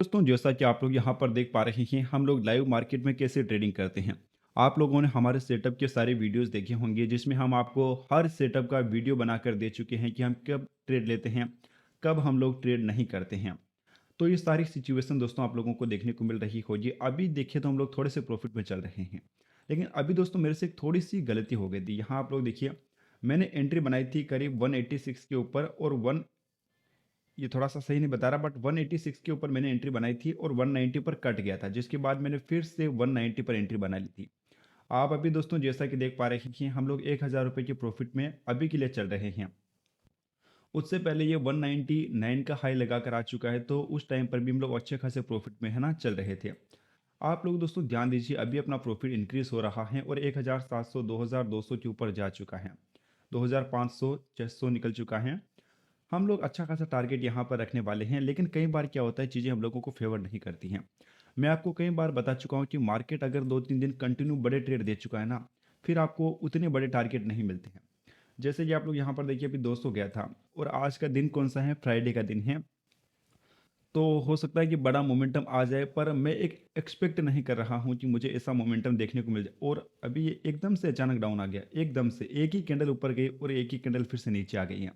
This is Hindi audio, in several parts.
दोस्तों जैसा कि आप लोग यहाँ पर देख पा रहे हैं हम लोग लाइव मार्केट में कैसे ट्रेडिंग करते हैं। आप लोगों ने हमारे सेटअप के सारे वीडियोस देखे होंगे जिसमें हम आपको हर सेटअप का वीडियो बनाकर दे चुके हैं कि हम कब ट्रेड लेते हैं, कब हम लोग ट्रेड नहीं करते हैं। तो ये सारी सिचुएशन दोस्तों आप लोगों को देखने को मिल रही होगी। अभी देखिए तो हम लोग थोड़े से प्रॉफिट में चल रहे हैं, लेकिन अभी दोस्तों मेरे से एक थोड़ी सी गलती हो गई थी। यहाँ आप लोग देखिए, मैंने एंट्री बनाई थी करीब 186 के ऊपर और वन ये थोड़ा सा सही नहीं बता रहा, बट 186 के ऊपर मैंने एंट्री बनाई थी और 190 पर कट गया था, जिसके बाद मैंने फिर से 190 पर एंट्री बना ली थी। आप अभी दोस्तों जैसा कि देख पा रहे हैं हम लोग 1000 रुपये के प्रॉफिट में अभी के लिए चल रहे हैं। उससे पहले ये 199 का हाई लगा कर आ चुका है, तो उस टाइम पर भी हम लोग अच्छे खासे प्रॉफिट में है ना चल रहे थे। आप लोग दोस्तों ध्यान दीजिए, अभी अपना प्रॉफिट इंक्रीज हो रहा है और 1700 2200 के ऊपर जा चुका है। 2500 600 निकल चुका है। हम लोग अच्छा खासा टारगेट यहाँ पर रखने वाले हैं, लेकिन कई बार क्या होता है चीज़ें हम लोगों को फेवर नहीं करती हैं। मैं आपको कई बार बता चुका हूँ कि मार्केट अगर 2-3 दिन कंटिन्यू बड़े ट्रेड दे चुका है ना, फिर आपको उतने बड़े टारगेट नहीं मिलते हैं। जैसे कि आप लोग यहाँ पर देखिए, अभी 200 गया था और आज का दिन कौन सा है, फ्राइडे का दिन है। तो हो सकता है कि बड़ा मोमेंटम आ जाए, पर मैं एक एक्सपेक्ट नहीं कर रहा हूँ कि मुझे ऐसा मोमेंटम देखने को मिल जाए। और अभी ये एकदम से अचानक डाउन आ गया, एकदम से एक ही कैंडल ऊपर गई और एक ही कैंडल फिर से नीचे आ गई है।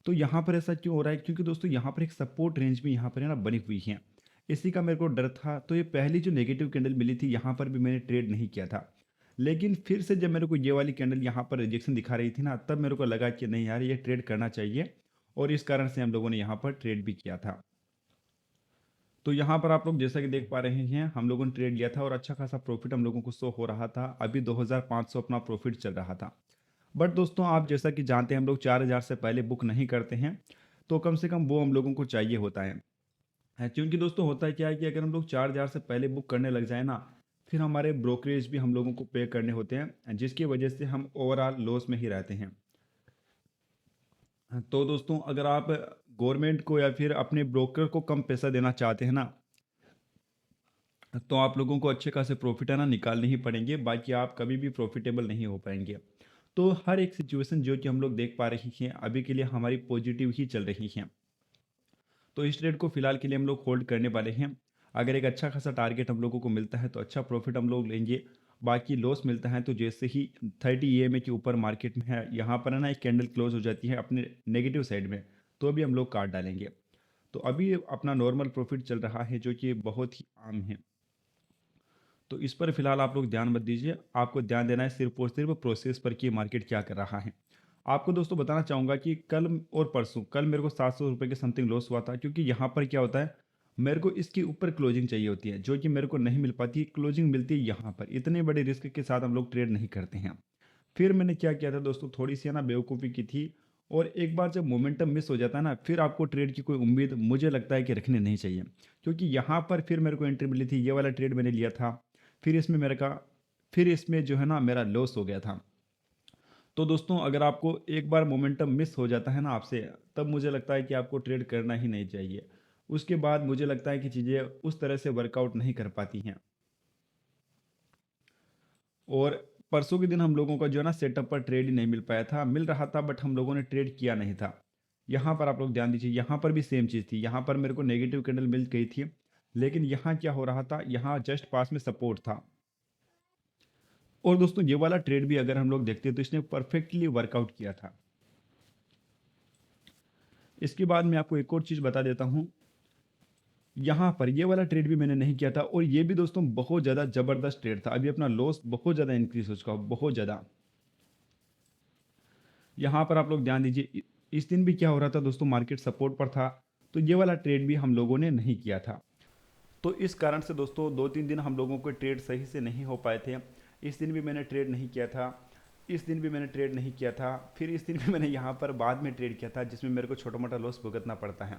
तो यहाँ पर ऐसा क्यों हो रहा है, क्योंकि दोस्तों यहाँ पर एक सपोर्ट रेंज भी यहाँ पर है ना बनी हुई है। इसी का मेरे को डर था। तो ये पहली जो नेगेटिव कैंडल मिली थी यहाँ पर भी मैंने ट्रेड नहीं किया था, लेकिन फिर से जब मेरे को ये वाली कैंडल यहाँ पर रिजेक्शन दिखा रही थी ना, तब मेरे को लगा कि नहीं यार, ये ट्रेड करना चाहिए। और इस कारण से हम लोगों ने यहाँ पर ट्रेड भी किया था। तो यहाँ पर आप लोग जैसा कि देख पा रहे हैं हम लोगों ने ट्रेड लिया था और अच्छा खासा प्रॉफिट हम लोगों को शो हो रहा था। अभी 2500 अपना प्रॉफिट चल रहा था। बट दोस्तों आप जैसा कि जानते हैं हम लोग 4000 से पहले बुक नहीं करते हैं, तो कम से कम वो हम लोगों को चाहिए होता है। क्योंकि दोस्तों होता है क्या है कि अगर हम लोग 4000 से पहले बुक करने लग जाए ना, फिर हमारे ब्रोकरेज भी हम लोगों को पे करने होते हैं, जिसकी वजह से हम ओवरऑल लॉस में ही रहते हैं। तो दोस्तों अगर आप गवर्नमेंट को या फिर अपने ब्रोकर को कम पैसा देना चाहते हैं ना, तो आप लोगों को अच्छे खासे प्रॉफिट है ना निकालने ही पड़ेंगे, बाकी आप कभी भी प्रॉफिटेबल नहीं हो पाएंगे। तो हर एक सिचुएशन जो कि हम लोग देख पा रहे हैं अभी के लिए हमारी पॉजिटिव ही चल रही हैं। तो इस ट्रेड को फिलहाल के लिए हम लोग होल्ड करने वाले हैं। अगर एक अच्छा खासा टारगेट हम लोगों को मिलता है तो अच्छा प्रॉफिट हम लोग लेंगे। बाकी लॉस मिलता है तो जैसे ही 30 EMA के ऊपर मार्केट में है, यहाँ पर है ना एक कैंडल क्लोज हो जाती है अपने नेगेटिव साइड में, तो अभी हम लोग काट डालेंगे। तो अभी अपना नॉर्मल प्रॉफिट चल रहा है जो कि बहुत ही आम है। तो इस पर फिलहाल आप लोग ध्यान मत दीजिए, आपको ध्यान देना है सिर्फ और सिर्फ प्रोसेस पर कि मार्केट क्या कर रहा है। आपको दोस्तों बताना चाहूँगा कि कल और परसों, कल मेरे को 700 रुपये के समथिंग लॉस हुआ था, क्योंकि यहाँ पर क्या होता है, मेरे को इसके ऊपर क्लोजिंग चाहिए होती है जो कि मेरे को नहीं मिल पाती। क्लोजिंग मिलती है यहाँ पर। इतने बड़े रिस्क के साथ हम लोग ट्रेड नहीं करते हैं। फिर मैंने क्या किया था दोस्तों, थोड़ी सी है ना बेवकूफ़ी की थी। और एक बार जब मोमेंटम मिस हो जाता है ना, फिर आपको ट्रेड की कोई उम्मीद मुझे लगता है कि रखनी नहीं चाहिए। क्योंकि यहाँ पर फिर मेरे को एंट्री मिली थी, ये वाला ट्रेड मैंने लिया था। फिर इसमें मेरे का फिर इसमें जो है ना मेरा लॉस हो गया था। तो दोस्तों अगर आपको एक बार मोमेंटम मिस हो जाता है ना आपसे, तब मुझे लगता है कि आपको ट्रेड करना ही नहीं चाहिए। उसके बाद मुझे लगता है कि चीज़ें उस तरह से वर्कआउट नहीं कर पाती हैं। और परसों के दिन हम लोगों का जो है ना सेटअप पर ट्रेड ही नहीं मिल पाया था, मिल रहा था बट हम लोगों ने ट्रेड किया नहीं था। यहाँ पर आप लोग ध्यान दीजिए, यहाँ पर भी सेम चीज़ थी। यहाँ पर मेरे को नेगेटिव कैंडल मिल गई थी, लेकिन यहाँ क्या हो रहा था, यहाँ जस्ट पास में सपोर्ट था। और दोस्तों ये वाला ट्रेड भी अगर हम लोग देखते हैं तो इसने परफेक्टली वर्कआउट किया था। इसके बाद मैं आपको एक और चीज़ बता देता हूँ। यहाँ पर ये वाला ट्रेड भी मैंने नहीं किया था और ये भी दोस्तों बहुत ज़्यादा ज़बरदस्त ट्रेड था। अभी अपना लॉस बहुत ज़्यादा इंक्रीज हो चुका है, बहुत ज़्यादा। यहाँ पर आप लोग ध्यान दीजिए, इस दिन भी क्या हो रहा था दोस्तों, मार्केट सपोर्ट पर था। तो ये वाला ट्रेड भी हम लोगों ने नहीं किया था। तो इस कारण से दोस्तों 2-3 दिन हम लोगों को ट्रेड सही से नहीं हो पाए थे। इस दिन भी मैंने ट्रेड नहीं किया था, इस दिन भी मैंने ट्रेड नहीं किया था, फिर इस दिन भी मैंने यहाँ पर बाद में ट्रेड किया था, जिसमें मेरे को छोटा मोटा लॉस भुगतना पड़ता है।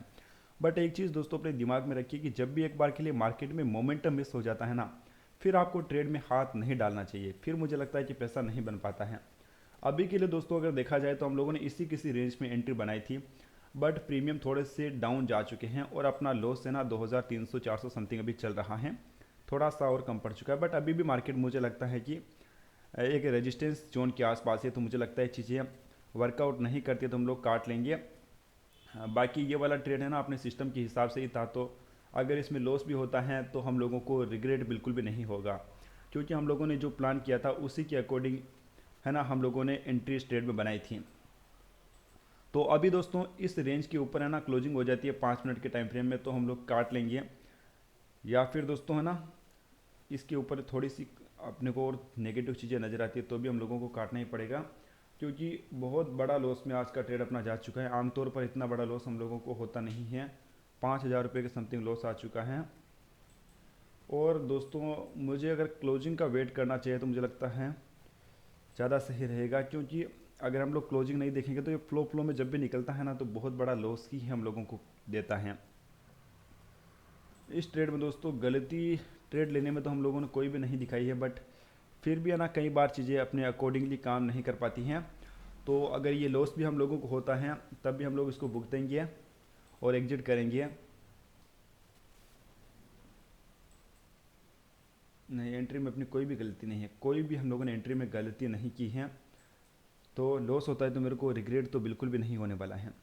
बट एक चीज़ दोस्तों अपने दिमाग में रखिए कि जब भी एक बार के लिए मार्केट में मोमेंटम मिस हो जाता है ना, फिर आपको ट्रेड में हाथ नहीं डालना चाहिए। फिर मुझे लगता है कि पैसा नहीं बन पाता है। अभी के लिए दोस्तों अगर देखा जाए तो हम लोगों ने इसी किसी रेंज में एंट्री बनाई थी, बट प्रीमियम थोड़े से डाउन जा चुके हैं और अपना लॉस है ना 2300-400 समथिंग अभी चल रहा है। थोड़ा सा और कम पड़ चुका है, बट अभी भी मार्केट मुझे लगता है कि एक रेजिस्टेंस जोन के आसपास है। तो मुझे लगता है चीज़ें वर्कआउट नहीं करती तो हम लोग काट लेंगे। बाकी ये वाला ट्रेड है ना अपने सिस्टम के हिसाब से ही था, तो अगर इसमें लॉस भी होता है तो हम लोगों को रिग्रेट बिल्कुल भी नहीं होगा, क्योंकि हम लोगों ने जो प्लान किया था उसी के अकॉर्डिंग है ना हम लोगों ने एंट्री ट्रेड में बनाई थी। तो अभी दोस्तों इस रेंज के ऊपर है ना क्लोजिंग हो जाती है 5 मिनट के टाइम फ्रेम में, तो हम लोग काट लेंगे। या फिर दोस्तों है ना इसके ऊपर थोड़ी सी अपने को और नेगेटिव चीज़ें नज़र आती है तो भी हम लोगों को काटना ही पड़ेगा, क्योंकि बहुत बड़ा लॉस में आज का ट्रेड अपना जा चुका है। आमतौर पर इतना बड़ा लॉस हम लोगों को होता नहीं है, 5,000 रुपये के समथिंग लॉस आ चुका है। और दोस्तों मुझे अगर क्लोजिंग का वेट करना चाहिए तो मुझे लगता है ज़्यादा सही रहेगा, क्योंकि अगर हम लोग क्लोजिंग नहीं देखेंगे तो ये फ्लो में जब भी निकलता है ना तो बहुत बड़ा लॉस ही हम लोगों को देता है। इस ट्रेड में दोस्तों गलती ट्रेड लेने में तो हम लोगों ने कोई भी नहीं दिखाई है, बट फिर भी है ना कई बार चीज़ें अपने अकॉर्डिंगली काम नहीं कर पाती हैं। तो अगर ये लॉस भी हम लोगों को होता है तब भी हम लोग इसको भुगतेंगे और एग्जिट करेंगे। नहीं, एंट्री में अपनी कोई भी गलती नहीं है, कोई भी हम लोगों ने एंट्री में गलती नहीं की है। तो लॉस होता है तो मेरे को रिग्रेट तो बिल्कुल भी नहीं होने वाला है।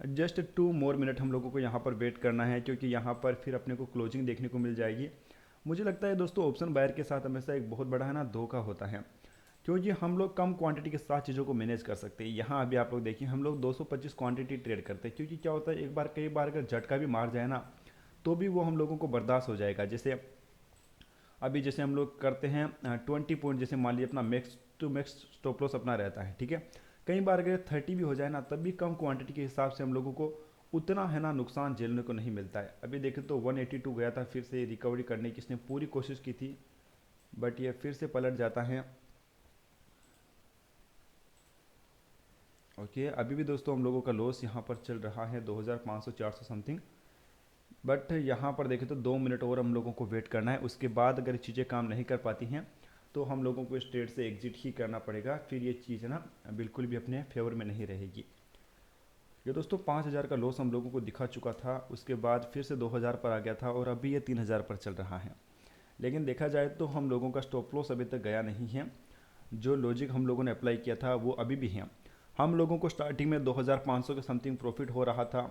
जस्ट 2 मोर मिनट हम लोगों को यहाँ पर वेट करना है, क्योंकि यहाँ पर फिर अपने को क्लोजिंग देखने को मिल जाएगी। मुझे लगता है दोस्तों ऑप्शन बायर के साथ हमेशा एक बहुत बड़ा है ना धोखा होता है, क्योंकि हम लोग कम क्वांटिटी के साथ चीज़ों को मैनेज कर सकते हैं। यहाँ अभी आप लोग देखिए हम लोग 225 क्वांटिटी ट्रेड करते हैं, क्योंकि क्या होता है एक बार कई बार अगर झटका भी मार जाए ना तो भी वो हम लोगों को बर्दाश्त हो जाएगा। जैसे अभी जैसे हम लोग करते हैं 20 पॉइंट, जैसे मान लीजिए अपना max to max stop loss अपना रहता है, ठीक है। कई बार अगर 30 भी हो जाए ना तब भी कम क्वांटिटी के हिसाब से हम लोगों को उतना है ना नुकसान झेलने को नहीं मिलता है। अभी देखें तो 182 गया था, फिर से रिकवरी करने की इसने पूरी कोशिश की थी, बट ये फिर से पलट जाता है। ओके, अभी भी दोस्तों हम लोगों का लॉस यहाँ पर चल रहा है 2500-400 समथिंग, बट यहाँ पर देखें तो 2 मिनट और हम लोगों को वेट करना है। उसके बाद अगर चीज़ें काम नहीं कर पाती हैं तो हम लोगों को इस ट्रेड से एग्जिट ही करना पड़ेगा, फिर ये चीज़ ना बिल्कुल भी अपने फेवर में नहीं रहेगी। ये दोस्तों 5,000 का लॉस हम लोगों को दिखा चुका था, उसके बाद फिर से 2,000 पर आ गया था और अभी ये 3,000 पर चल रहा है। लेकिन देखा जाए तो हम लोगों का स्टॉप लॉस अभी तक गया नहीं है, जो लॉजिक हम लोगों ने अप्लाई किया था वो अभी भी है। हम लोगों को स्टार्टिंग में 2,500 के समथिंग प्रॉफिट हो रहा था,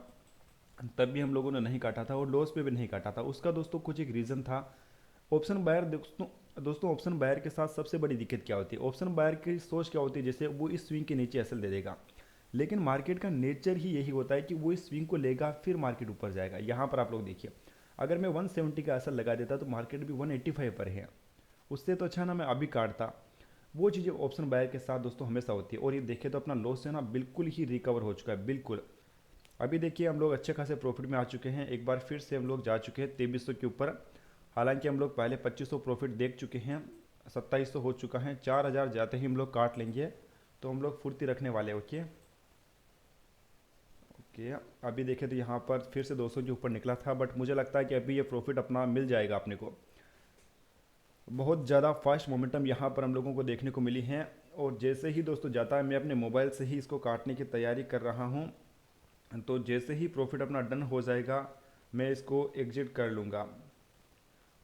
तब भी हम लोगों ने नहीं काटा था और लॉस पे भी नहीं काटा था। उसका दोस्तों कुछ एक रीज़न था। ऑप्शन बायर दोस्तों ऑप्शन बायर के साथ सबसे बड़ी दिक्कत क्या होती है, ऑप्शन बायर की सोच क्या होती है, जैसे वो इस स्विंग के नीचे एसएल दे देगा, लेकिन मार्केट का नेचर ही यही होता है कि वो इस स्विंग को लेगा फिर मार्केट ऊपर जाएगा। यहाँ पर आप लोग देखिए अगर मैं 170 का एसएल लगा देता तो मार्केट भी 185 पर है, उससे तो अच्छा ना मैं अभी काटता। वो चीज़ें ऑप्शन बायर के साथ दोस्तों हमेशा होती है। और ये देखें तो अपना लॉस है ना बिल्कुल ही रिकवर हो चुका है, बिल्कुल। अभी देखिए हम लोग अच्छे खासे प्रॉफिट में आ चुके हैं, एक बार फिर से हम लोग जा चुके हैं 2300 के ऊपर। हालांकि हम लोग पहले 2500 प्रॉफिट देख चुके हैं, 2700 हो चुका है, 4,000 जाते ही हम लोग काट लेंगे तो हम लोग फुर्ती रखने वाले। ओके ओके, अभी देखें तो यहाँ पर फिर से 200 के ऊपर निकला था, बट मुझे लगता है कि अभी ये प्रॉफिट अपना मिल जाएगा अपने को। बहुत ज़्यादा फास्ट मोमेंटम यहाँ पर हम लोगों को देखने को मिली है, और जैसे ही दोस्तों जाता है मैं अपने मोबाइल से ही इसको काटने की तैयारी कर रहा हूँ। तो जैसे ही प्रॉफिट अपना डन हो जाएगा मैं इसको एग्जिट कर लूँगा।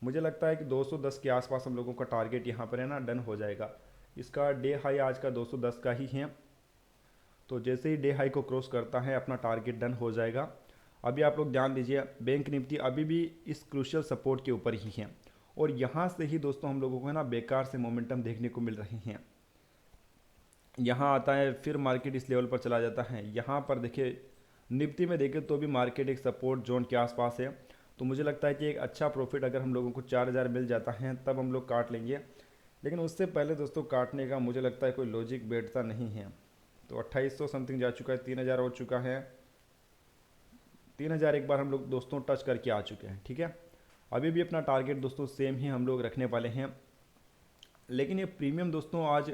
मुझे लगता है कि 210 के आसपास हम लोगों का टारगेट यहाँ पर है ना डन हो जाएगा। इसका डे हाई आज का 210 का ही है, तो जैसे ही डे हाई को क्रॉस करता है अपना टारगेट डन हो जाएगा। अभी आप लोग ध्यान दीजिए बैंक निफ्टी अभी भी इस क्रूशियल सपोर्ट के ऊपर ही है, और यहाँ से ही दोस्तों हम लोगों को है ना बेकार से मोमेंटम देखने को मिल रहे हैं। यहाँ आता है फिर मार्केट इस लेवल पर चला जाता है। यहाँ पर देखिए निफ्टी में देखें तो भी मार्केट एक सपोर्ट जोन के आसपास है, तो मुझे लगता है कि एक अच्छा प्रॉफिट अगर हम लोगों को 4,000 मिल जाता है तब हम लोग काट लेंगे। लेकिन उससे पहले दोस्तों काटने का मुझे लगता है कोई लॉजिक बैठता नहीं है। तो 2,800 समथिंग जा चुका है, 3,000 हो चुका है, 3,000 एक बार हम लोग दोस्तों टच करके आ चुके हैं, ठीक है। अभी भी अपना टारगेट दोस्तों सेम ही हम लोग रखने वाले हैं, लेकिन ये प्रीमियम दोस्तों आज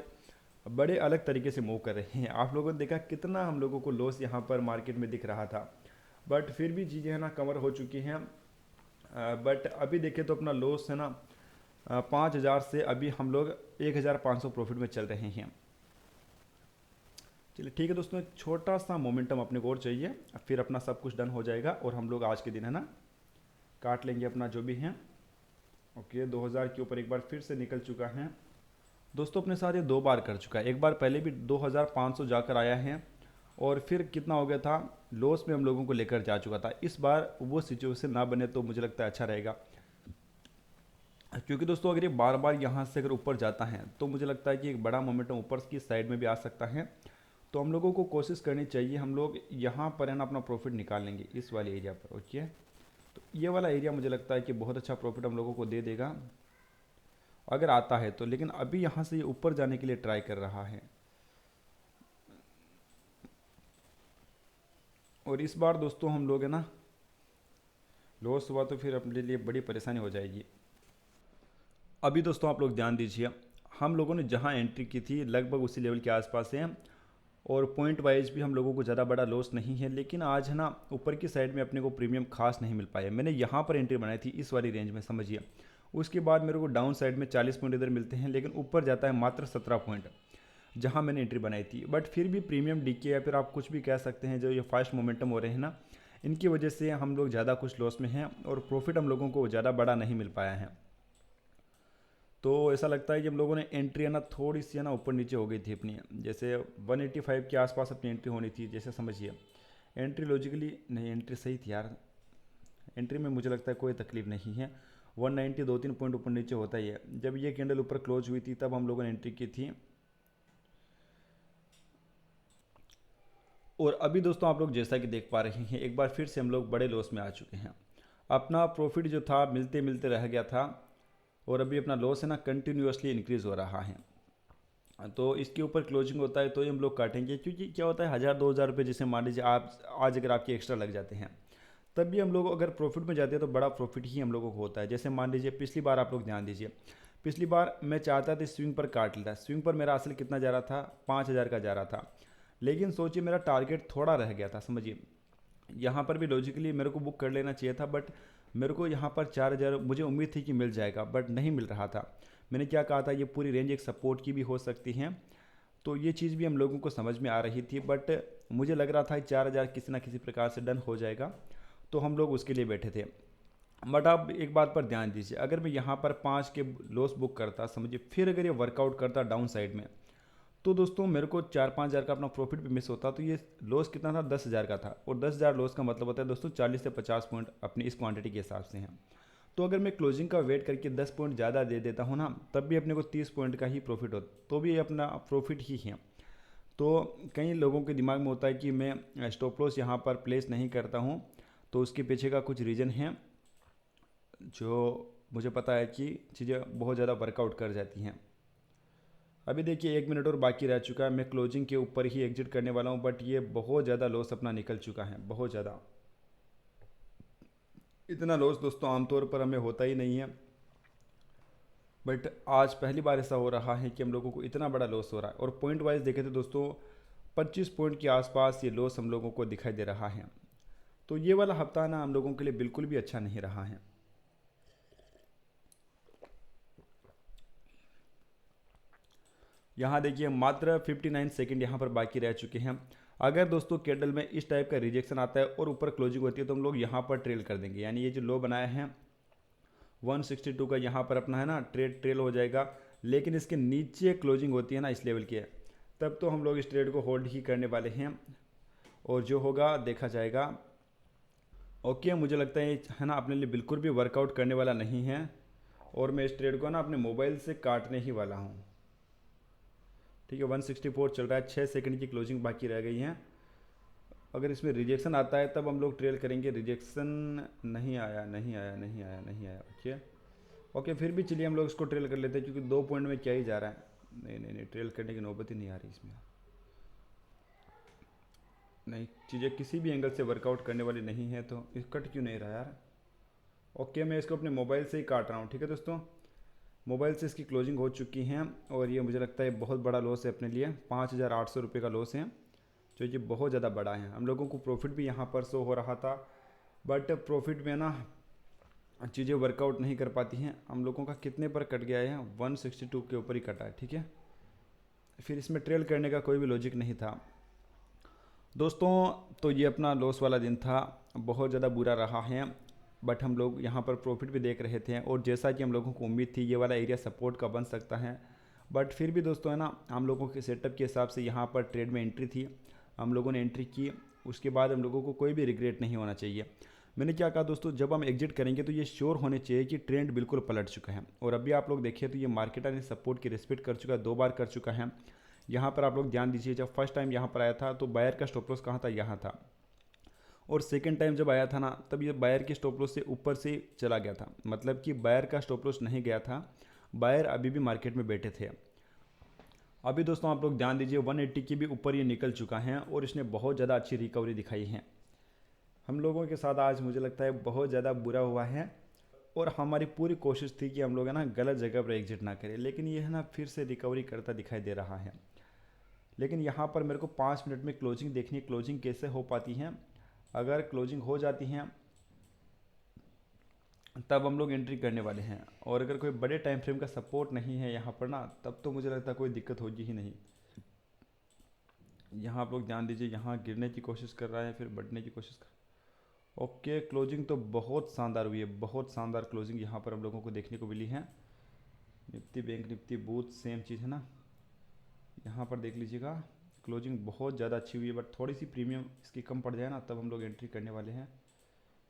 बड़े अलग तरीके से मूव कर रहे हैं। आप लोगों ने देखा कितना हम लोगों को लॉस यहाँ पर मार्केट में दिख रहा था, बट फिर भी चीज़ें है ना कवर हो चुकी हैं। बट अभी देखें तो अपना लॉस है ना 5,000 से अभी हम लोग 1,500 प्रॉफिट में चल रहे हैं। चलिए ठीक है दोस्तों, एक छोटा सा मोमेंटम अपने को और चाहिए, फिर अपना सब कुछ डन हो जाएगा और हम लोग आज के दिन है ना काट लेंगे अपना जो भी है। ओके, 2,000 के ऊपर एक बार फिर से निकल चुका है दोस्तों। अपने साथ ये 2 बार कर चुका है, एक बार पहले भी 2,500 जाकर आया है, और फिर कितना हो गया था लॉस में हम लोगों को लेकर जा चुका था। इस बार वो सिचुएशन ना बने तो मुझे लगता है अच्छा रहेगा, क्योंकि दोस्तों अगर ये बार बार यहाँ से अगर ऊपर जाता है तो मुझे लगता है कि एक बड़ा मोमेंटम ऊपर की साइड में भी आ सकता है। तो हम लोगों को कोशिश करनी चाहिए, हम लोग यहाँ पर है ना अपना प्रॉफिट निकाल लेंगे इस वाले एरिया पर। ओके, तो ये वाला एरिया मुझे लगता है कि बहुत अच्छा प्रॉफिट हम लोगों को दे देगा अगर आता है तो। लेकिन अभी यहाँ से ये ऊपर जाने के लिए ट्राई कर रहा है, और इस बार दोस्तों हम लोग है ना लॉस हुआ तो फिर अपने लिए बड़ी परेशानी हो जाएगी। अभी दोस्तों आप लोग ध्यान दीजिए, हम लोगों ने जहाँ एंट्री की थी लगभग उसी लेवल के आसपास है, और पॉइंट वाइज भी हम लोगों को ज़्यादा बड़ा लॉस नहीं है। लेकिन आज है ना ऊपर की साइड में अपने को प्रीमियम खास नहीं मिल पाया। मैंने यहाँ पर एंट्री बनाई थी इस वाली रेंज में, समझिए। उसके बाद मेरे को डाउन साइड में 40 पॉइंट इधर मिलते हैं, लेकिन ऊपर जाता है मात्र 17 पॉइंट जहाँ मैंने एंट्री बनाई थी। बट फिर भी प्रीमियम डीके या फिर आप कुछ भी कह सकते हैं, जो ये फास्ट मोमेंटम हो रहे हैं ना, इनकी वजह से हम लोग ज़्यादा कुछ लॉस में हैं और प्रॉफिट हम लोगों को ज़्यादा बड़ा नहीं मिल पाया है। तो ऐसा लगता है कि हम लोगों ने एंट्री है ना थोड़ी सी है ना ऊपर नीचे हो गई थी अपनी, जैसे 185 के आसपास अपनी एंट्री होनी थी, जैसे समझिए। एंट्री लॉजिकली नहीं, एंट्री सही थी यार, एंट्री में मुझे लगता है कोई तकलीफ नहीं है। 190 2-3 पॉइंट ऊपर नीचे होता ही है। जब ये कैंडल ऊपर क्लोज हुई थी तब हम लोगों ने एंट्री की थी। और अभी दोस्तों आप लोग जैसा कि देख पा रहे हैं, एक बार फिर से हम लोग बड़े लॉस में आ चुके हैं। अपना प्रॉफिट जो था मिलते मिलते रह गया था, और अभी अपना लॉस है ना कंटिन्यूसली इंक्रीज़ हो रहा है। तो इसके ऊपर क्लोजिंग होता है तो ही हम लोग काटेंगे, क्योंकि क्या होता है 1000-2000 रुपये जैसे मान लीजिए आप आज अगर आपके एक्स्ट्रा लग जाते हैं, तब भी हम लोग अगर प्रॉफिट में जाते हैं तो बड़ा प्रॉफिट ही हम लोगों को होता है। जैसे मान लीजिए पिछली बार आप लोग ध्यान दीजिए, पिछली बार मैं चाहता था स्विंग पर काट लेता। स्विंग पर मेरा असल कितना जा रहा था, 5000 का जा रहा था। लेकिन सोचिए मेरा टारगेट थोड़ा रह गया था, समझिए। यहाँ पर भी लॉजिकली मेरे को बुक कर लेना चाहिए था, बट मेरे को यहाँ पर 4000 मुझे उम्मीद थी कि मिल जाएगा, बट नहीं मिल रहा था। मैंने क्या कहा था, ये पूरी रेंज एक सपोर्ट की भी हो सकती है, तो ये चीज़ भी हम लोगों को समझ में आ रही थी। बट मुझे लग रहा था 4000 किसी ना किसी प्रकार से डन हो जाएगा, तो हम लोग उसके लिए बैठे थे। बट आप एक बात पर ध्यान दीजिए, अगर मैं यहाँ पर 5 के लॉस बुक करता, समझिए, फिर अगर ये वर्कआउट करता डाउन साइड में, तो दोस्तों मेरे को 4-5 हज़ार का अपना प्रॉफिट भी मिस होता। तो ये लॉस कितना था, 10,000 का था, और 10,000 लॉस का मतलब होता है दोस्तों 40 से 50 पॉइंट अपनी इस क्वांटिटी के हिसाब से हैं। तो अगर मैं क्लोजिंग का वेट करके 10 पॉइंट ज़्यादा दे देता हूँ ना, तब भी अपने को 30 पॉइंट का ही प्रॉफिट होता, तो भी ये अपना प्रॉफिट ही है। तो कई लोगों के दिमाग में होता है कि मैं स्टॉप लॉस यहाँ पर प्लेस नहीं करता हूँ, तो उसके पीछे का कुछ रीज़न है जो मुझे पता है कि चीज़ें बहुत ज़्यादा वर्कआउट कर जाती हैं। अभी देखिए 1 मिनट और बाकी रह चुका है, मैं क्लोजिंग के ऊपर ही एग्जिट करने वाला हूँ, बट ये बहुत ज़्यादा लॉस अपना निकल चुका है, बहुत ज़्यादा। इतना लॉस दोस्तों आमतौर पर हमें होता ही नहीं है, बट आज पहली बार ऐसा हो रहा है कि हम लोगों को इतना बड़ा लॉस हो रहा है। और पॉइंट वाइज देखे तो दोस्तों 25 पॉइंट के आसपास ये लॉस हम लोगों को दिखाई दे रहा है। तो ये वाला हफ्ता ना हम लोगों के लिए बिल्कुल भी अच्छा नहीं रहा है। यहाँ देखिए मात्र 59 सेकंड यहाँ पर बाकी रह चुके हैं। अगर दोस्तों कैंडल में इस टाइप का रिजेक्शन आता है और ऊपर क्लोजिंग होती है तो हम लोग यहाँ पर ट्रेल कर देंगे, यानी ये जो लो बनाया है 162 का, यहाँ पर अपना है ना ट्रेल हो जाएगा। लेकिन इसके नीचे क्लोजिंग होती है ना इस लेवल की, तब तो हम लोग इस ट्रेड को होल्ड ही करने वाले हैं, और जो होगा देखा जाएगा। ओके, मुझे लगता है ना अपने लिए बिल्कुल भी वर्कआउट करने वाला नहीं है, और मैं इस ट्रेड को ना अपने मोबाइल से काटने ही वाला हूँ। ठीक है, 164 चल रहा है, 6 सेकंड की क्लोजिंग बाकी रह गई है। अगर इसमें रिजेक्शन आता है तब हम लोग ट्रेल करेंगे। रिजेक्शन नहीं आया, नहीं आया, नहीं आया, नहीं आया। ओके ओके, फिर भी चलिए हम लोग इसको ट्रेल कर लेते हैं, क्योंकि 2 पॉइंट में क्या ही जा रहा है। नहीं नहीं नहीं, ट्रेल करने की नौबत ही नहीं आ रही इसमें। नहीं, चीज़ें किसी भी एंगल से वर्कआउट करने वाली नहीं है, तो इस कट क्यों नहीं रहा यार। ओके, मैं इसको अपने मोबाइल से ही काट रहा हूँ। ठीक है दोस्तों, मोबाइल से इसकी क्लोजिंग हो चुकी हैं, और ये मुझे लगता है बहुत बड़ा लॉस है अपने लिए। 5,800 रुपये का लॉस है, जो ये बहुत ज़्यादा बड़ा है। हम लोगों को प्रॉफिट भी यहाँ पर शो हो रहा था, बट प्रॉफिट में ना चीज़ें वर्कआउट नहीं कर पाती हैं। हम लोगों का कितने पर कट गया है, 162 के ऊपर ही कटा है। ठीक है, फिर इसमें ट्रेल करने का कोई भी लॉजिक नहीं था दोस्तों। तो ये अपना लॉस वाला दिन था, बहुत ज़्यादा बुरा रहा है, बट हम लोग यहाँ पर प्रॉफिट भी देख रहे थे, और जैसा कि हम लोगों को उम्मीद थी ये वाला एरिया सपोर्ट का बन सकता है। बट फिर भी दोस्तों है ना हम लोगों के सेटअप के हिसाब से यहाँ पर ट्रेड में एंट्री थी, हम लोगों ने एंट्री की, उसके बाद हम लोगों को कोई भी रिग्रेट नहीं होना चाहिए। मैंने क्या कहा दोस्तों, जब हम एग्जिट करेंगे तो ये श्योर होने चाहिए कि ट्रेंड बिल्कुल पलट चुका है। और अभी आप लोग देखिए तो ये मार्केट ने सपोर्ट की रिस्पेक्ट कर चुका है, 2 बार कर चुका है। यहाँ पर आप लोग ध्यान दीजिए, जब फर्स्ट टाइम यहाँ पर आया था तो बायर का स्टॉप लॉस कहाँ था, यहाँ था। और सेकेंड टाइम जब आया था ना, तब ये बायर के स्टॉप लॉस से ऊपर से चला गया था, मतलब कि बायर का स्टॉप लॉस नहीं गया था, बायर अभी भी मार्केट में बैठे थे। अभी दोस्तों आप लोग ध्यान दीजिए, 180 के भी ऊपर ये निकल चुका है और इसने बहुत ज़्यादा अच्छी रिकवरी दिखाई है। हम लोगों के साथ आज मुझे लगता है बहुत ज़्यादा बुरा हुआ है, और हमारी पूरी कोशिश थी कि हम लोग है ना गलत जगह पर एग्जिट ना करें, लेकिन ये है ना फिर से रिकवरी करता दिखाई दे रहा है। लेकिन यहाँ पर मेरे को 5 मिनट में क्लोजिंग देखनी है, क्लोजिंग कैसे हो पाती है। अगर क्लोजिंग हो जाती हैं तब हम लोग एंट्री करने वाले हैं, और अगर कोई बड़े टाइम फ्रेम का सपोर्ट नहीं है यहाँ पर ना, तब तो मुझे लगता है कोई दिक्कत होगी ही नहीं। यहाँ आप लोग ध्यान दीजिए, यहाँ गिरने की कोशिश कर रहा है फिर बढ़ने की कोशिश कर। ओके, क्लोजिंग तो बहुत शानदार हुई है, बहुत शानदार क्लोजिंग यहाँ पर हम लोगों को देखने को मिली है। Nifty bank Nifty both same चीज़ है ना, यहाँ पर देख लीजिएगा क्लोजिंग बहुत ज़्यादा अच्छी हुई है, बट थोड़ी सी प्रीमियम इसकी कम पड़ जाए ना तब हम लोग एंट्री करने वाले हैं।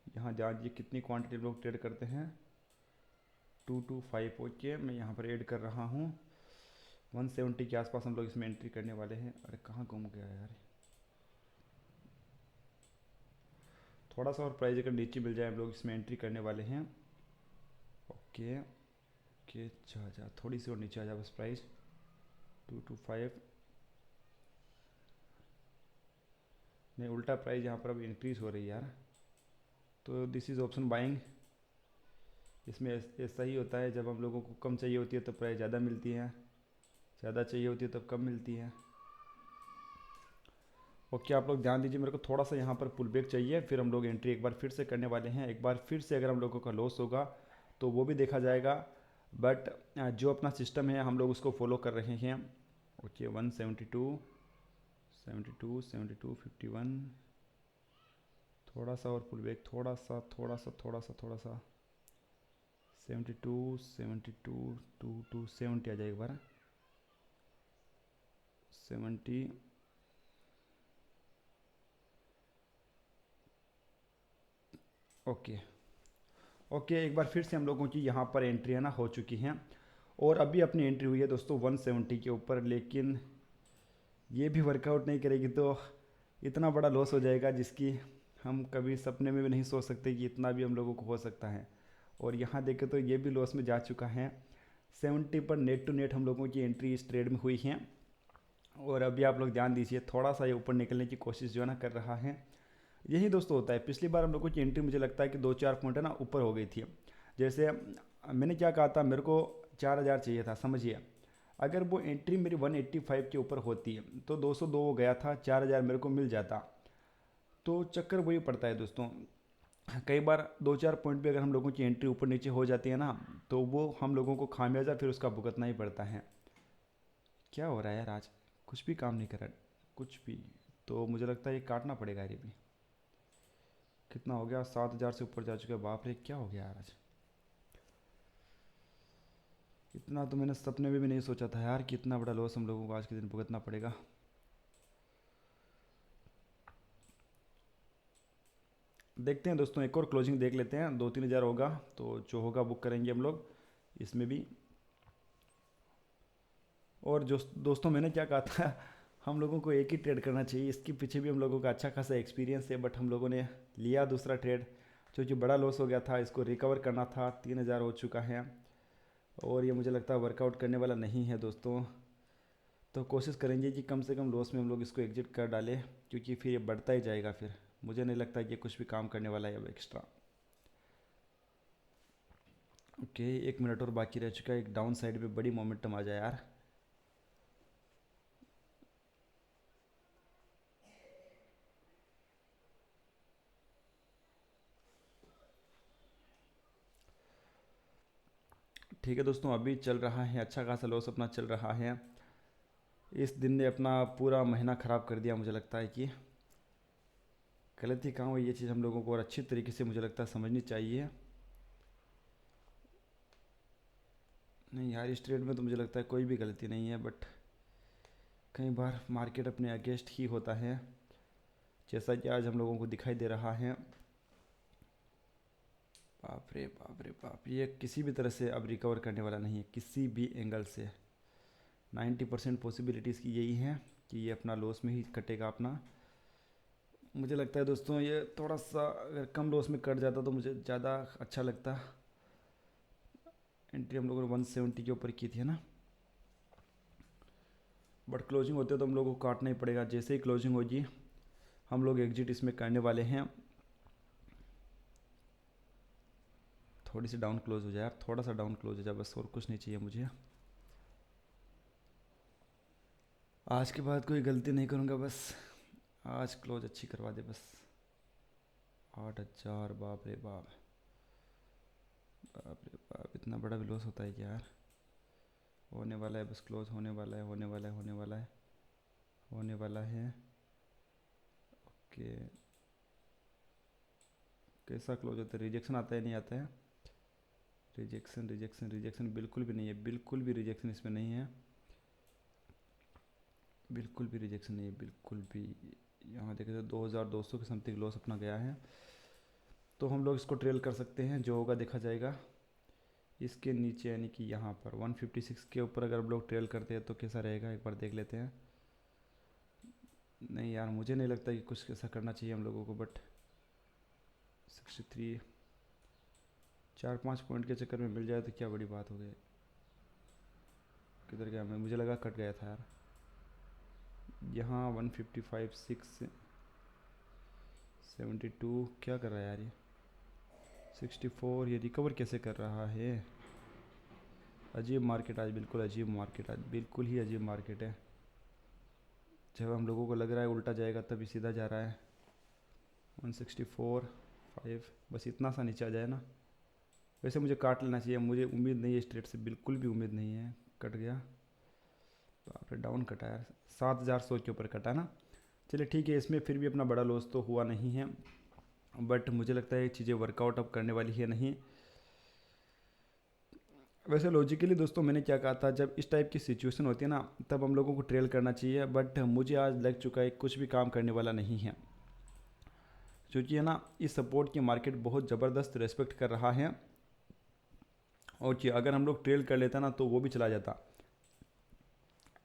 यहाँ जानिए कितनी क्वांटिटी लोग ट्रेड करते हैं, 225। ओके, मैं यहाँ पर ऐड कर रहा हूँ, 170 के आसपास हम लोग इसमें एंट्री करने वाले हैं। अरे कहाँ घूम गया यार, थोड़ा सा और प्राइस अगर नीचे मिल जाए हम लोग इसमें एंट्री करने वाले हैं। ओके ओके, जा थोड़ी सी और नीचे आ जाए बस प्राइस, 225। नहीं, उल्टा प्राइस यहाँ पर अब इंक्रीज़ हो रही है यार, तो दिस इज़ ऑप्शन बाइंग। इसमें ऐसा ही होता है, जब हम लोगों को कम चाहिए होती है तो प्राइस ज़्यादा मिलती है, ज़्यादा चाहिए होती है तब कम मिलती है। ओके, आप लोग ध्यान दीजिए, मेरे को थोड़ा सा यहाँ पर पुल बैक चाहिए, फिर हम लोग एंट्री एक बार फिर से करने वाले हैं। एक बार फिर से अगर हम लोगों का लॉस होगा तो वो भी देखा जाएगा, बट जो अपना सिस्टम है हम लोग उसको फॉलो कर रहे हैं। ओके, 172 72 72 51, थोड़ा सा और पुल बैक, थोड़ा सा 72 72 टू 70 आ जाए एक बार, 70। ओके ओके, एक बार फिर से हम लोगों की यहाँ पर एंट्री है ना हो चुकी हैं, और अभी अपनी एंट्री हुई है दोस्तों 170 के ऊपर, लेकिन ये भी वर्कआउट नहीं करेगी तो इतना बड़ा लॉस हो जाएगा जिसकी हम कभी सपने में भी नहीं सोच सकते कि इतना भी हम लोगों को हो सकता है। और यहाँ देखें तो ये भी लॉस में जा चुका है, 70 पर नेट टू नेट हम लोगों की एंट्री इस ट्रेड में हुई है। और अभी आप लोग ध्यान दीजिए, थोड़ा सा ये ऊपर निकलने की कोशिश जो है ना कर रहा है। यही दोस्तों होता है, पिछली बार हम लोगों की एंट्री मुझे लगता है कि 2-4 पॉइंट है ना ऊपर हो गई थी। जैसे मैंने क्या कहा था, मेरे को 4000 चाहिए था, समझिए। अगर वो एंट्री मेरी 185 के ऊपर होती है तो 202 हो गया था, 4000 मेरे को मिल जाता। तो चक्कर वही पड़ता है दोस्तों, कई बार 2-4 पॉइंट पे अगर हम लोगों की एंट्री ऊपर नीचे हो जाती है ना, तो वो हम लोगों को खामियाजा फिर उसका भुगतना ही पड़ता है। क्या हो रहा है यार, आज कुछ भी काम नहीं कर रहा, कुछ भी। तो मुझे लगता है ये काटना पड़ेगा ये भी। कितना हो गया, 7000 से ऊपर जा चुका है, बाप रे क्या हो गया यार आज। इतना तो मैंने सपने में भी नहीं सोचा था यार कि इतना बड़ा लॉस हम लोगों को आज के दिन भुगतना पड़ेगा। देखते हैं दोस्तों, एक और क्लोजिंग देख लेते हैं, 2-3 हज़ार होगा तो जो होगा बुक करेंगे हम लोग इसमें भी। और जो दोस्तों मैंने क्या कहा था, हम लोगों को एक ही ट्रेड करना चाहिए, इसके पीछे भी हम लोगों का अच्छा खासा एक्सपीरियंस है, बट हम लोगों ने लिया दूसरा ट्रेड, क्योंकि बड़ा लॉस हो गया था, इसको रिकवर करना था। 3000 हो चुका है, और ये मुझे लगता है वर्कआउट करने वाला नहीं है दोस्तों। तो कोशिश करेंगे कि कम से कम लॉस में हम लोग इसको एग्जिट कर डालें, क्योंकि फिर ये बढ़ता ही जाएगा, फिर मुझे नहीं लगता कि ये कुछ भी काम करने वाला है अब एक्स्ट्रा। ओके, 1 मिनट और बाकी रह चुका है, एक डाउन साइड पे बड़ी मोमेंटम आ जाए यार। ठीक है दोस्तों, अभी चल रहा है अच्छा खासा लॉस अपना चल रहा है। इस दिन ने अपना पूरा महीना ख़राब कर दिया, मुझे लगता है कि गलती कहाँ हुई, ये चीज़ हम लोगों को और अच्छी तरीके से मुझे लगता है समझनी चाहिए। नहीं यार, इस ट्रेड में तो मुझे लगता है कोई भी गलती नहीं है, बट कई बार मार्केट अपने अगेंस्ट ही होता है। जैसा कि आज हम लोगों को दिखाई दे रहा है। बाप रे बाप रे बाप, ये किसी भी तरह से अब रिकवर करने वाला नहीं है, किसी भी एंगल से। 90% पॉसिबिलिटीज़ की यही है कि ये अपना लॉस में ही कटेगा अपना। मुझे लगता है दोस्तों ये थोड़ा सा अगर कम लॉस में कट जाता तो मुझे ज़्यादा अच्छा लगता। एंट्री हम लोगों ने 170 के ऊपर की थी, है ना, बट क्लोजिंग होते तो हम लोगों को काटना ही पड़ेगा। जैसे ही क्लोजिंग होगी हम लोग एग्जिट इसमें करने वाले हैं। थोड़ी सी डाउन क्लोज हो जाए यार, थोड़ा सा डाउन क्लोज हो जाए बस, और कुछ नहीं चाहिए मुझे। आज के बाद कोई गलती नहीं करूँगा, बस आज क्लोज अच्छी करवा दे बस। 8,000, बाप रे बाप, बाप रे बाप, इतना बड़ा भी लॉस होता है क्या यार। होने वाला है बस, क्लोज होने वाला है, होने वाला है, होने वाला है, होने वाला है। ओके, कैसा क्लोज होता है, रिजेक्शन आता है नहीं आता है? रिजेक्शन रिजेक्शन रिजेक्शन बिल्कुल भी नहीं है, बिल्कुल भी रिजेक्शन इसमें नहीं है, बिल्कुल भी रिजेक्शन नहीं है, बिल्कुल भी। यहाँ देखें तो 2,200 के समथिंग लॉस अपना गया है, तो हम लोग इसको ट्रेल कर सकते हैं, जो होगा देखा जाएगा। इसके नीचे यानी कि यहाँ पर 156 के ऊपर अगर हम लोग ट्रेल करते हैं तो कैसा रहेगा, एक बार देख लेते हैं। नहीं यार, मुझे नहीं लगता कि कुछ ऐसा करना चाहिए हम लोगों को, बट 63 4-5 पॉइंट के चक्कर में मिल जाए तो क्या बड़ी बात हो गई। किधर गया मैं, मुझे लगा कट गया था यार। यहाँ 155 6 72 क्या कर रहा है यार ये, 64 ये रिकवर कैसे कर रहा है। अजीब मार्केट आज, बिल्कुल अजीब मार्केट आज, बिल्कुल ही अजीब मार्केट है। जब हम लोगों को लग रहा है उल्टा जाएगा तभी सीधा जा रहा है। 164 5 बस इतना सा नीचे आ जाए ना। वैसे मुझे काट लेना चाहिए, मुझे उम्मीद नहीं है इस ट्रेड से, बिल्कुल भी उम्मीद नहीं है। कट गया, बाप रे डाउन कटा यार, 7,100 के ऊपर कटा ना। चलिए ठीक है, इसमें फिर भी अपना बड़ा लॉस तो हुआ नहीं है, बट मुझे लगता है चीज़ें वर्कआउट अब करने वाली है नहीं। वैसे लॉजिकली दोस्तों मैंने क्या कहा था, जब इस टाइप की सिचुएशन होती है ना तब हम लोगों को ट्रेल करना चाहिए, बट मुझे आज लग चुका है कुछ भी काम करने वाला नहीं है, क्योंकि है ना इस सपोर्ट की मार्केट बहुत ज़बरदस्त रेस्पेक्ट कर रहा है। और कि अगर हम लोग ट्रेल कर लेता ना तो वो भी चला जाता।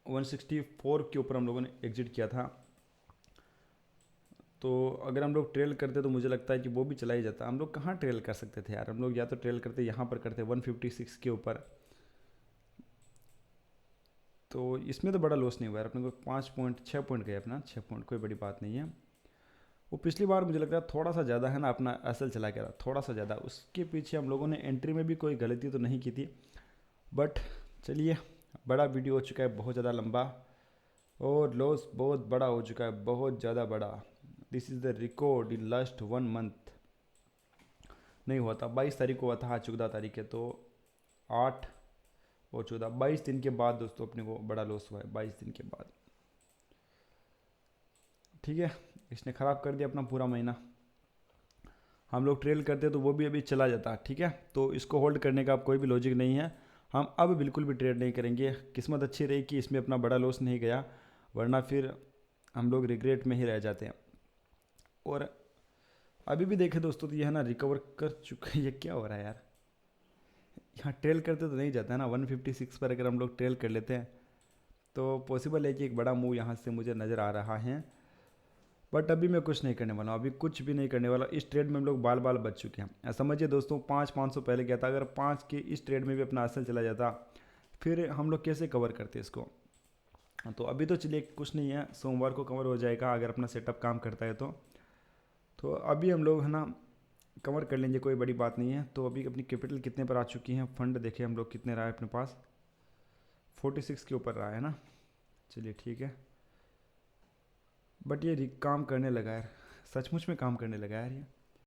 164 के ऊपर हम लोगों ने एग्जिट किया था, तो अगर हम लोग ट्रेल करते तो मुझे लगता है कि वो भी चला ही जाता। हम लोग कहाँ ट्रेल कर सकते थे यार, हम लोग या तो ट्रेल करते यहाँ पर करते 156 के ऊपर, तो इसमें तो बड़ा लॉस नहीं हुआ यार अपने को। 5 पॉइंट 6 पॉइंट गए अपना, 6 पॉइंट कोई बड़ी बात नहीं है। वो पिछली बार मुझे लगता है थोड़ा सा ज़्यादा है ना अपना असल चला गया था, थोड़ा सा ज़्यादा। उसके पीछे हम लोगों ने एंट्री में भी कोई गलती तो नहीं की थी, बट चलिए, बड़ा वीडियो हो चुका है, बहुत ज़्यादा लंबा, और लॉस बहुत बड़ा हो चुका है, बहुत ज़्यादा बड़ा। This is the record in last 1 month. नहीं हुआ था, 22 तारीख को हुआ था, आज 14 तारीख है, तो 8 और 14 22 दिन के बाद दोस्तों अपने को बड़ा लॉस हुआ है, 22 दिन के बाद। ठीक है, इसने ख़राब कर दिया अपना पूरा महीना। हम लोग ट्रेल करते तो वो भी अभी चला जाता। ठीक है, तो इसको होल्ड करने का अब कोई भी लॉजिक नहीं है, हम अब बिल्कुल भी ट्रेड नहीं करेंगे। किस्मत अच्छी रही कि इसमें अपना बड़ा लॉस नहीं गया, वरना फिर हम लोग रिग्रेट में ही रह जाते हैं। और अभी भी देखें दोस्तों तो ये है ना रिकवर कर चुका है। ये क्या हो रहा है यार, यहाँ ट्रेल करते तो नहीं जाता है ना, 156 पर अगर हम लोग ट्रेल कर लेते हैं तो पॉसिबल है कि एक बड़ा मूव यहाँ से मुझे नज़र आ रहा है, बट अभी मैं कुछ नहीं करने वाला हूँ, अभी कुछ भी नहीं करने वाला। इस ट्रेड में हम लोग बाल बाल बच चुके हैं। समझिए दोस्तों, 500 पहले गया था, अगर 5 के इस ट्रेड में भी अपना असल चला जाता फिर हम लोग कैसे कवर करते इसको। तो अभी तो चलिए कुछ नहीं है, सोमवार को कवर हो जाएगा अगर अपना सेटअप काम करता है तो अभी हम लोग है ना कवर कर लेंगे, कोई बड़ी बात नहीं है। तो अभी अपनी कैपिटल कितने पर आ चुकी हैं, फंड देखें हम लोग कितने रहा है अपने पास, 46 के ऊपर रहा है ना। चलिए ठीक है, बट ये काम करने लगा यार, सचमुच में काम करने लगा यार ये।